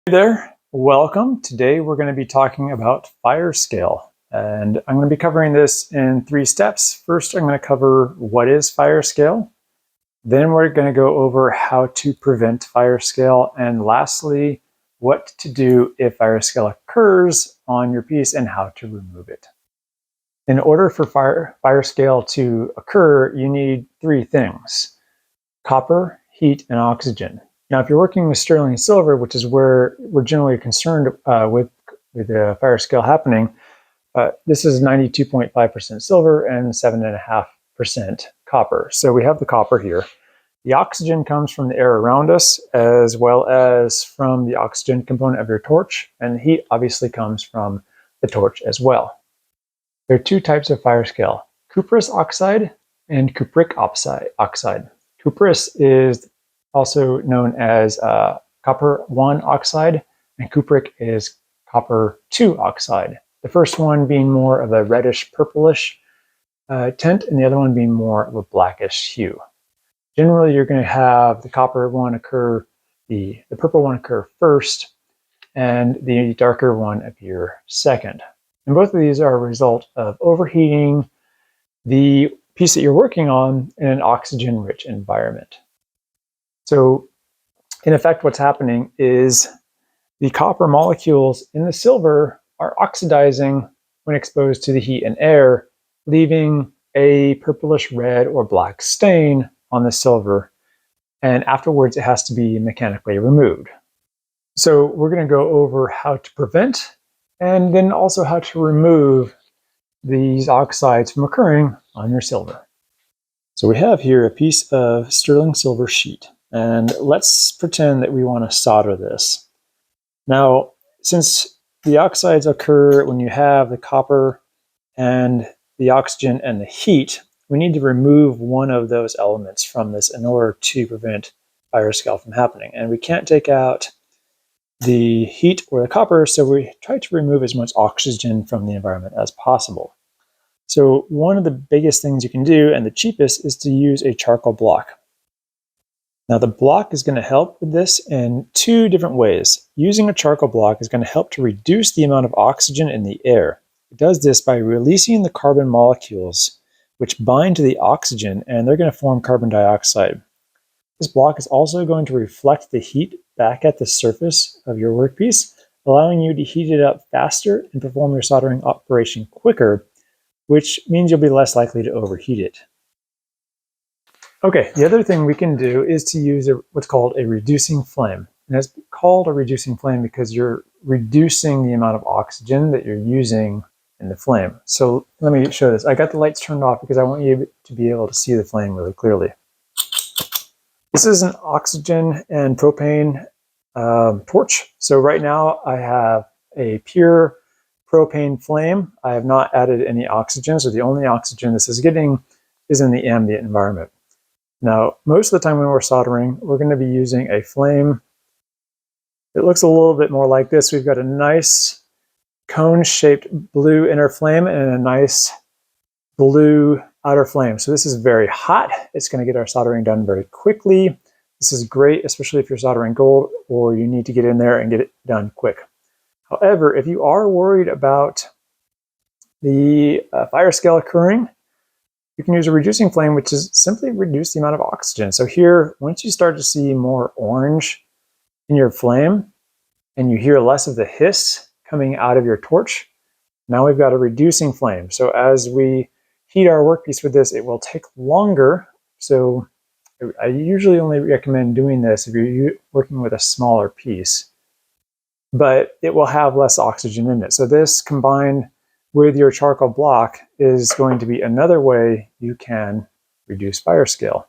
Hey there, welcome. Today we're going to be talking about Firescale, and I'm going to be covering this in 3 steps. First, I'm going to cover what is Firescale. Then we're going to go over how to prevent Firescale, and lastly, what to do if Firescale occurs on your piece and how to remove it. In order for Firescale to occur, you need 3 things: copper, heat, and oxygen. Now, if you're working with sterling silver, which is where we're generally concerned with the Firescale happening, this is 92.5% silver and 7.5% copper. So we have the copper here. The oxygen comes from the air around us, as well as from the oxygen component of your torch, and the heat obviously comes from the torch as well. There are 2 types of Firescale: cuprous oxide and cupric oxide. Cuprous is also known as copper 1 oxide, and cupric is copper 2 oxide. The first one being more of a reddish purplish tint, and the other one being more of a blackish hue. Generally, you're going to have the copper one occur, the purple one occur first, and the darker one appear second. And both of these are a result of overheating the piece that you're working on in an oxygen-rich environment. So in effect, what's happening is the copper molecules in the silver are oxidizing when exposed to the heat and air, leaving a purplish red or black stain on the silver, and afterwards it has to be mechanically removed. So we're going to go over how to prevent and then also how to remove these oxides from occurring on your silver. So we have here a piece of sterling silver sheet, and let's pretend that we want to solder this. Now, since the oxides occur when you have the copper and the oxygen and the heat, we need to remove one of those elements from this in order to prevent Firescale from happening. And we can't take out the heat or the copper, so we try to remove as much oxygen from the environment as possible. So one of the biggest things you can do, and the cheapest, is to use a charcoal block. Now the block is going to help with this in 2 different ways. Using a charcoal block is going to help to reduce the amount of oxygen in the air. It does this by releasing the carbon molecules, which bind to the oxygen, and they're going to form carbon dioxide. This block is also going to reflect the heat back at the surface of your workpiece, allowing you to heat it up faster and perform your soldering operation quicker, which means you'll be less likely to overheat it. Okay, the other thing we can do is to use what's called a reducing flame. And it's called a reducing flame because you're reducing the amount of oxygen that you're using in the flame. So let me show this. I got the lights turned off because I want you to be able to see the flame really clearly. This is an oxygen and propane torch. So right now I have a pure propane flame. I have not added any oxygen, so the only oxygen this is getting is in the ambient environment. Now, most of the time when we're soldering, we're going to be using a flame. It looks a little bit more like this. We've got a nice cone-shaped blue inner flame and a nice blue outer flame. So this is very hot. It's going to get our soldering done very quickly. This is great, especially if you're soldering gold or you need to get in there and get it done quick. However, if you are worried about the Firescale occurring, you can use a reducing flame, which is simply reduce the amount of oxygen. So here, once you start to see more orange in your flame and you hear less of the hiss coming out of your torch, now we've got a reducing flame. So as we heat our workpiece with this, it will take longer. So I usually only recommend doing this if you're working with a smaller piece, but it will have less oxygen in it. So this combined with your charcoal block is going to be another way you can reduce Firescale.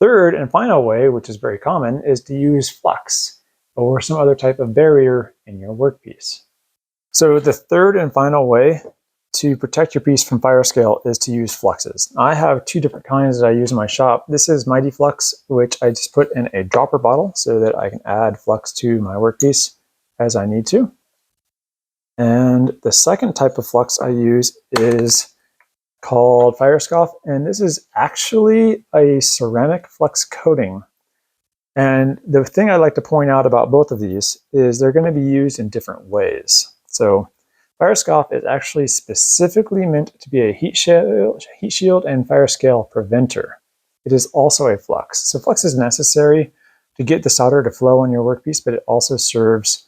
Third and final way, which is very common, is to use flux or some other type of barrier in your workpiece. So the third and final way to protect your piece from Firescale is to use fluxes. I have 2 different kinds that I use in my shop. This is Mighty Flux, which I just put in a dropper bottle so that I can add flux to my workpiece as I need to. And the second type of flux I use is called Firescale, and this is actually a ceramic flux coating. And the thing I'd like to point out about both of these is they're going to be used in different ways. So Firescale is actually specifically meant to be a heat shield and Firescale preventer. It is also a flux. So flux is necessary to get the solder to flow on your workpiece, but it also serves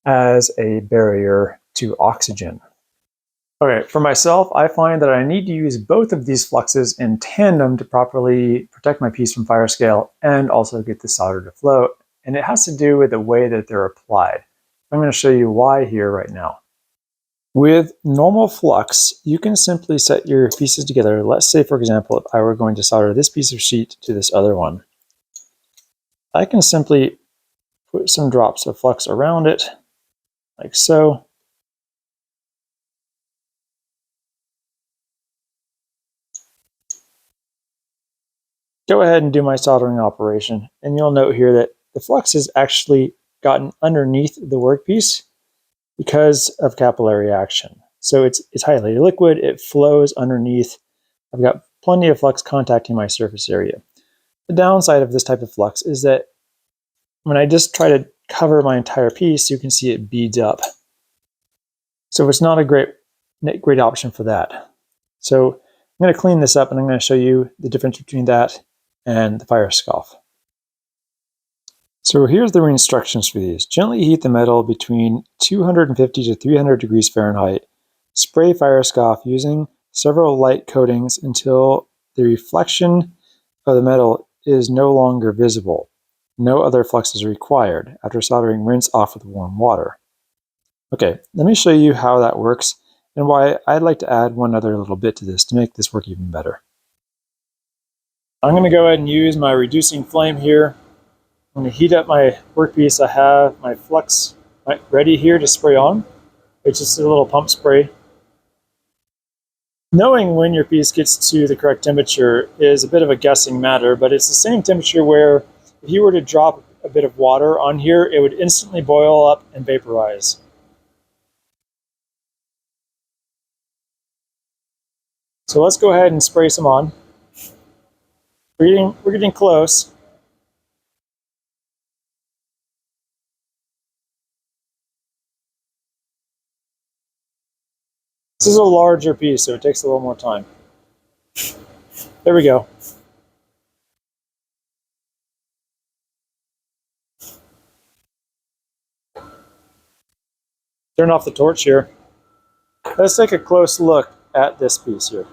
as a barrier to oxygen. Okay, for myself, I find that I need to use both of these fluxes in tandem to properly protect my piece from Firescale and also get the solder to flow. And it has to do with the way that they're applied. I'm going to show you why here right now. With normal flux, you can simply set your pieces together. Let's say, for example, if I were going to solder this piece of sheet to this other one, I can simply put some drops of flux around it, like so. Go ahead and do my soldering operation, and you'll note here that the flux has actually gotten underneath the workpiece because of capillary action. So it's highly liquid, it flows underneath. I've got plenty of flux contacting my surface area. The downside of this type of flux is that when I just try to cover my entire piece, you can see it beads up. So it's not a great option for that. So I'm going to clean this up and I'm going to show you the difference between that and the Firescale. So here's the instructions for these. Gently heat the metal between 250 to 300 degrees Fahrenheit. Spray Firescale using several light coatings until the reflection of the metal is no longer visible. No other flux is required. After soldering, rinse off with warm water. Okay, let me show you how that works and why I'd like to add one other little bit to this to make this work even better. I'm going to go ahead and use my reducing flame here. I'm going to heat up my workpiece. I have my flux ready here to spray on. It's just a little pump spray. Knowing when your piece gets to the correct temperature is a bit of a guessing matter, but it's the same temperature where if you were to drop a bit of water on here, it would instantly boil up and vaporize. So let's go ahead and spray some on. We're getting close. This is a larger piece, so it takes a little more time. There we go. Turn off the torch here. Let's take a close look at this piece here.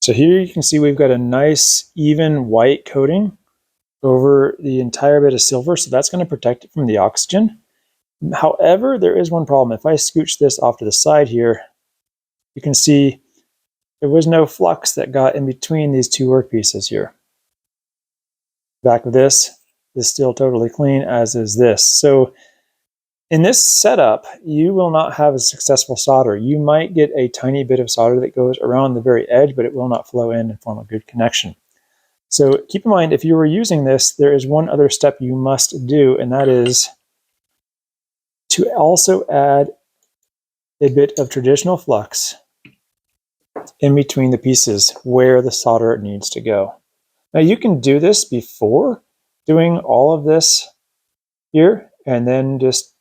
So here you can see we've got a nice even white coating over the entire bit of silver, so that's going to protect it from the oxygen. However, there is one problem. If I scooch this off to the side here, you can see there was no flux that got in between these two workpieces here. Back of this is still totally clean, as is this. So in this setup, you will not have a successful solder. You might get a tiny bit of solder that goes around the very edge, but it will not flow in and form a good connection. So keep in mind, if you were using this, there is one other step you must do, and that is to also add a bit of traditional flux in between the pieces where the solder needs to go. Now you can do this before doing all of this here, and then just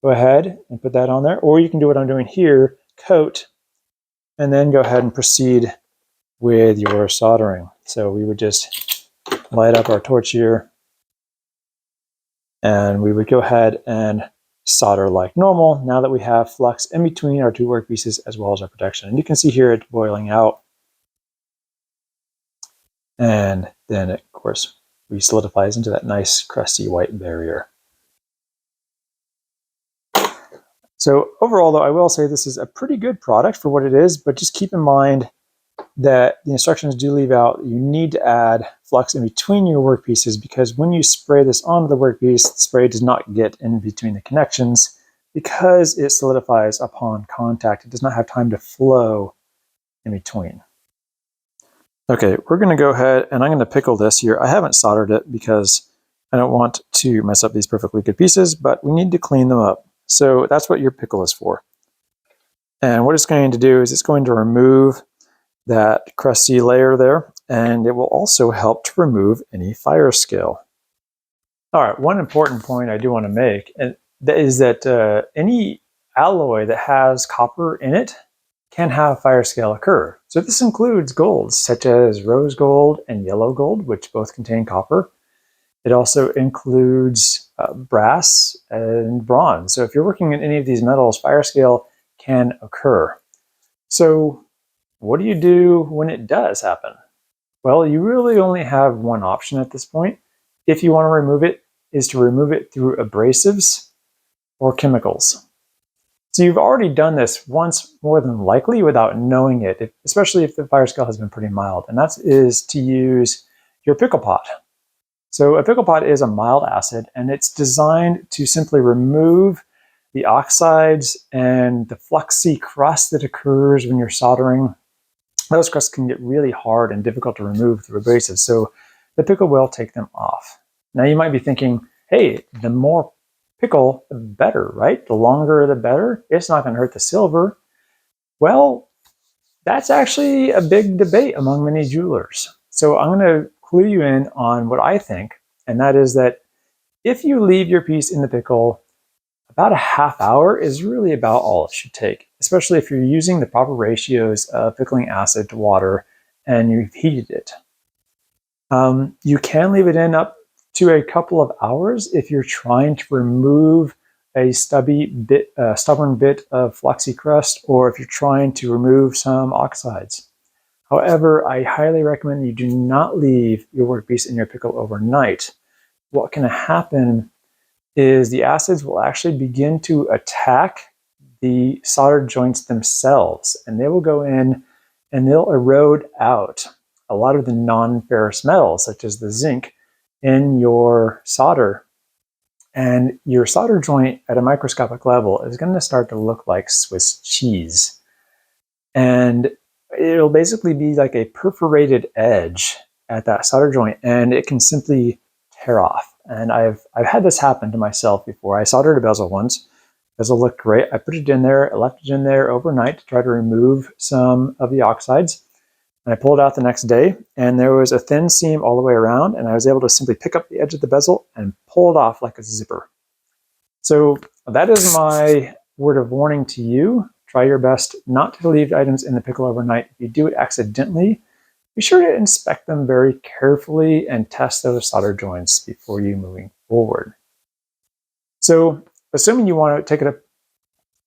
go ahead and put that on there, or you can do what I'm doing here, coat, and then go ahead and proceed with your soldering. So we would just light up our torch here, and we would go ahead and solder like normal now that we have flux in between our two workpieces as well as our protection. And you can see here it's boiling out, and then it, of course, re-solidifies into that nice crusty white barrier. So overall, though, I will say this is a pretty good product for what it is, but just keep in mind that the instructions do leave out you need to add flux in between your workpieces, because when you spray this onto the workpiece, the spray does not get in between the connections because it solidifies upon contact. It does not have time to flow in between. Okay, we're going to go ahead and I'm going to pickle this here. I haven't soldered it because I don't want to mess up these perfectly good pieces, but we need to clean them up. So that's what your pickle is for. And what it's going to do is it's going to remove that crusty layer there, and it will also help to remove any Firescale. All right, one important point I do want to make is that any alloy that has copper in it can have Firescale occur. So this includes golds such as rose gold and yellow gold, which both contain copper. It also includes brass and bronze. So if you're working in any of these metals, Firescale can occur. So what do you do when it does happen? Well, you really only have one option at this point. If you want to remove it, is to remove it through abrasives or chemicals. So you've already done this once more than likely without knowing it, especially if the Firescale has been pretty mild, and that is to use your pickle pot. So a pickle pot is a mild acid, and it's designed to simply remove the oxides and the fluxy crust that occurs when you're soldering. Those crusts can get really hard and difficult to remove through abrasives, so the pickle will take them off. Now you might be thinking, hey, the more pickle, the better, right? The longer, the better. It's not going to hurt the silver. Well, that's actually a big debate among many jewelers. So I'm going to clue you in on what I think, and that is that if you leave your piece in the pickle, about a half hour is really about all it should take, especially if you're using the proper ratios of pickling acid to water and you've heated it. You can leave it in up to a couple of hours if you're trying to remove a stubborn bit of fluxy crust, or if you're trying to remove some oxides. However, I highly recommend you do not leave your workpiece in your pickle overnight. What can happen is the acids will actually begin to attack the solder joints themselves, and they will go in and they'll erode out a lot of the non-ferrous metals, such as the zinc, in your solder. And your solder joint at a microscopic level is going to start to look like Swiss cheese. And it'll basically be like a perforated edge at that solder joint, and it can simply tear off. And I've had this happen to myself before. I soldered a bezel once. Bezel looked great. I put it in there, I left it in there overnight to try to remove some of the oxides. And I pulled it out the next day, and there was a thin seam all the way around, and I was able to simply pick up the edge of the bezel and pull it off like a zipper. So that is my word of warning to you. Try your best not to leave items in the pickle overnight. If you do it accidentally, be sure to inspect them very carefully and test those solder joints before you moving forward. So assuming you want to take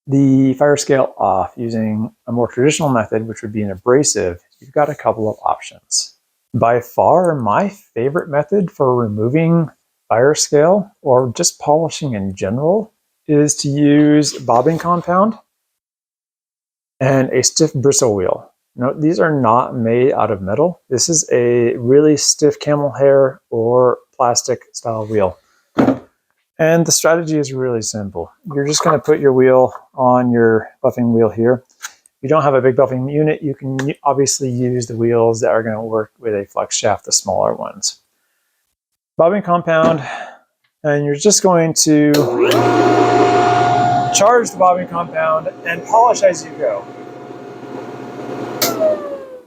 the Firescale off using a more traditional method, which would be an abrasive, you've got a couple of options. By far, my favorite method for removing Firescale, or just polishing in general, is to use bobbing compound and a stiff bristle wheel. Note, these are not made out of metal. This is a really stiff camel hair or plastic style wheel. And the strategy is really simple. You're just going to put your wheel on your buffing wheel here. If you don't have a big buffing unit, you can obviously use the wheels that are going to work with a flex shaft, the smaller ones. Bobbing compound, and you're just going to charge the bobbing compound and polish as you go.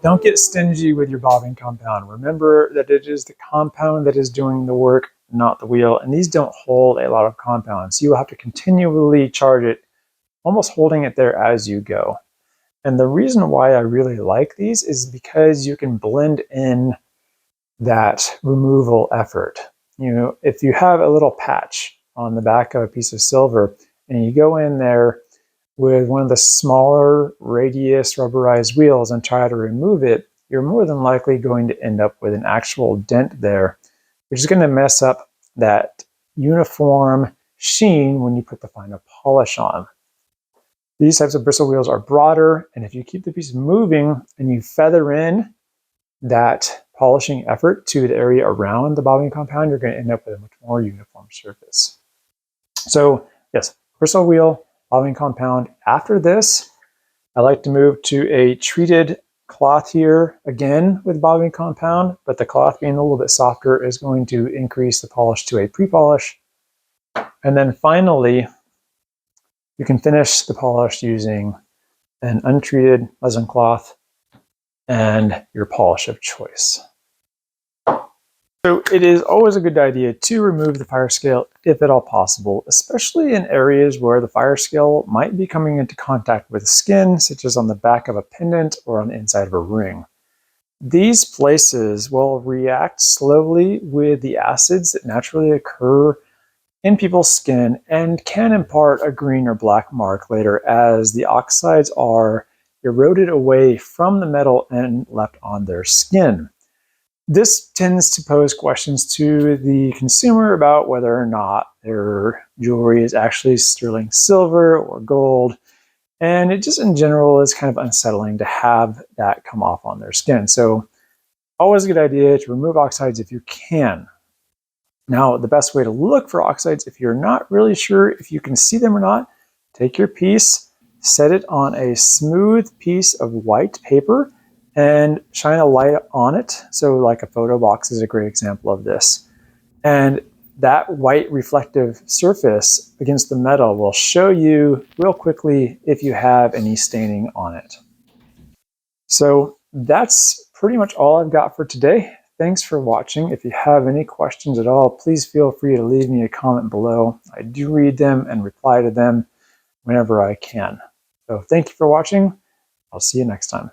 Don't get stingy with your bobbing compound. Remember that it is the compound that is doing the work, not the wheel, and these don't hold a lot of compound, so you will have to continually charge it, almost holding it there as you go. And the reason why I really like these is because you can blend in that removal effort. You know, if you have a little patch on the back of a piece of silver and you go in there with one of the smaller radius rubberized wheels and try to remove it, you're more than likely going to end up with an actual dent there, which is going to mess up that uniform sheen when you put the final polish on. These types of bristle wheels are broader, and if you keep the piece moving and you feather in that polishing effort to the area around the bobbing compound, you're going to end up with a much more uniform surface. So yes, bristle wheel, bobbing compound. After this, I like to move to a treated cloth here, again with bobbing compound, but the cloth being a little bit softer is going to increase the polish to a pre-polish. And then finally, you can finish the polish using an untreated muslin cloth. and your polish of choice. So it is always a good idea to remove the Firescale if at all possible, especially in areas where the Firescale might be coming into contact with skin, such as on the back of a pendant or on the inside of a ring. These places will react slowly with the acids that naturally occur in people's skin and can impart a green or black mark later as the oxides are eroded away from the metal and left on their skin. This tends to pose questions to the consumer about whether or not their jewelry is actually sterling silver or gold. And it just in general is kind of unsettling to have that come off on their skin. So always a good idea to remove oxides if you can. Now, the best way to look for oxides, if you're not really sure if you can see them or not, take your piece, set it on a smooth piece of white paper, and shine a light on it. So like a photo box is a great example of this. And that white reflective surface against the metal will show you real quickly if you have any staining on it. So that's pretty much all I've got for today. Thanks for watching. If you have any questions at all, please feel free to leave me a comment below. I do read them and reply to them whenever I can. So thank you for watching. I'll see you next time.